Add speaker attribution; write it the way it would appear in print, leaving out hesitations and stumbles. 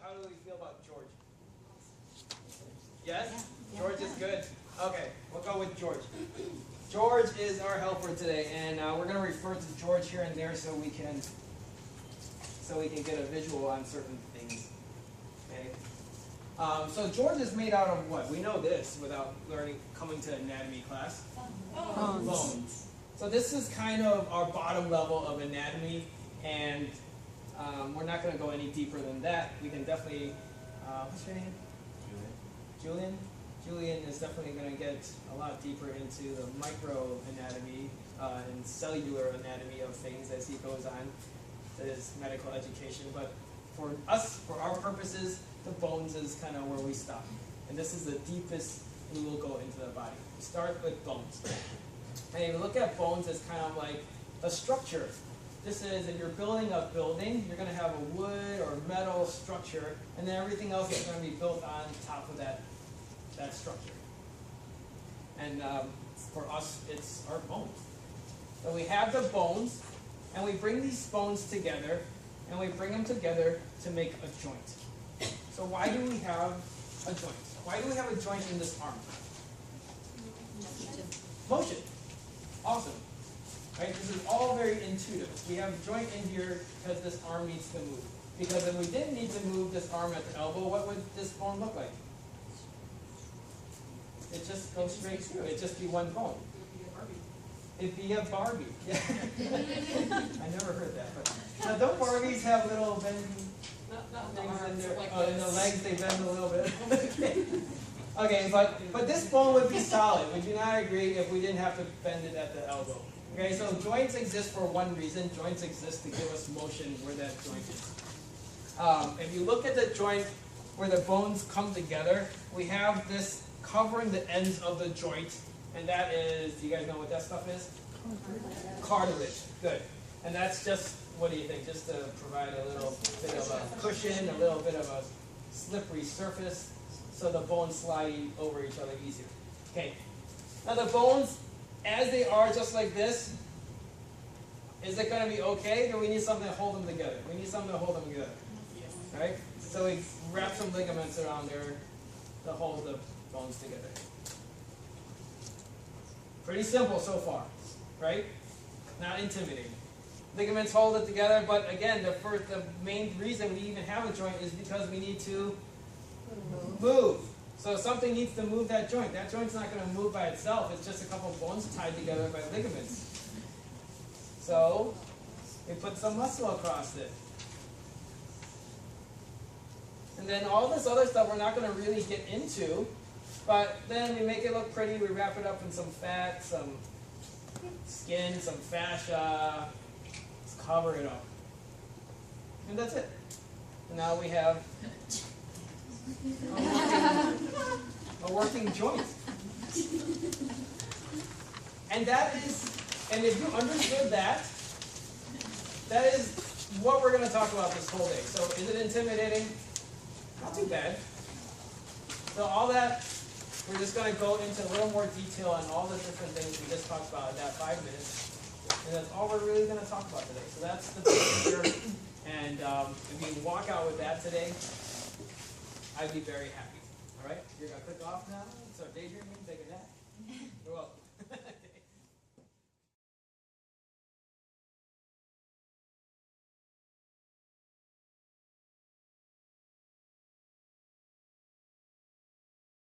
Speaker 1: how do we feel about George? Yes? George is good? Okay, we'll go with George. George is our helper today, and we're going to refer to George here and there so we can get a visual on certain things. Okay. So George is made out of what? We know this without coming to anatomy class. Bones. So this is kind of our bottom level of anatomy, and we're not going to go any deeper than that. We can definitely, what's your name? Julian. Julian is definitely going to get a lot deeper into the micro anatomy and cellular anatomy of things as he goes on to his medical education. But for us, for our purposes, the bones is kind of where we stop. And this is the deepest we will go into the body. We start with bones. And if you look at bones as kind of like a structure. This is, if you're building a building, you're going to have a wood or metal structure, and then everything else is going to be built on top of that structure. And for us, it's our bones. So we have the bones, and we bring these bones together, and we bring them together to make a joint. So why do we have a joint? Why do we have a joint in this arm? Motion. Awesome. Right? This is all very intuitive. We have a joint in here because this arm needs to move. Because if we didn't need to move this arm at the elbow, what would this bone look like? It just goes straight through. It'd just be one bone. It'd be a Barbie. Yeah. I never heard that. But now, don't Barbies have little bending things in their, in the legs? They bend a little bit. Okay, but this bone would be solid. Would you not agree if we didn't have to bend it at the elbow? Okay, so joints exist for one reason. Joints exist to give us motion where that joint is. If you look at the joint where the bones come together, we have this covering the ends of the joint, and that is, do you guys know what that stuff is? Cartilage. Good. And that's just, what do you think? Just to provide a little bit of a cushion, a little bit of a slippery surface, so the bones slide over each other easier. Okay. Now the bones, as they are just like this, is it going to be okay? Or we need something to hold them together? We need something to hold them together. Right? So we wrap some ligaments around there to hold the bones together. Pretty simple so far, right? Not intimidating. Ligaments hold it together, but again, the main reason we even have a joint is because we need to move. So something needs to move that joint. That joint's not going to move by itself. It's just a couple of bones tied together by ligaments. So we put some muscle across it. And then all this other stuff we're not going to really get into, but then we make it look pretty. We wrap it up in some fat, some skin, some fascia. Let's cover it up. And that's it. And now we have a working joint. And that is, and if you understood that, that is what we're going to talk about this whole day. So is it intimidating? Not too bad. So all that, we're just going to go into a little more detail on all the different things we just talked about in that 5 minutes. And that's all we're really going to talk about today. So that's the picture. And if you walk out with that today, I'd be very happy. All right? You're going to click off now. So daydream.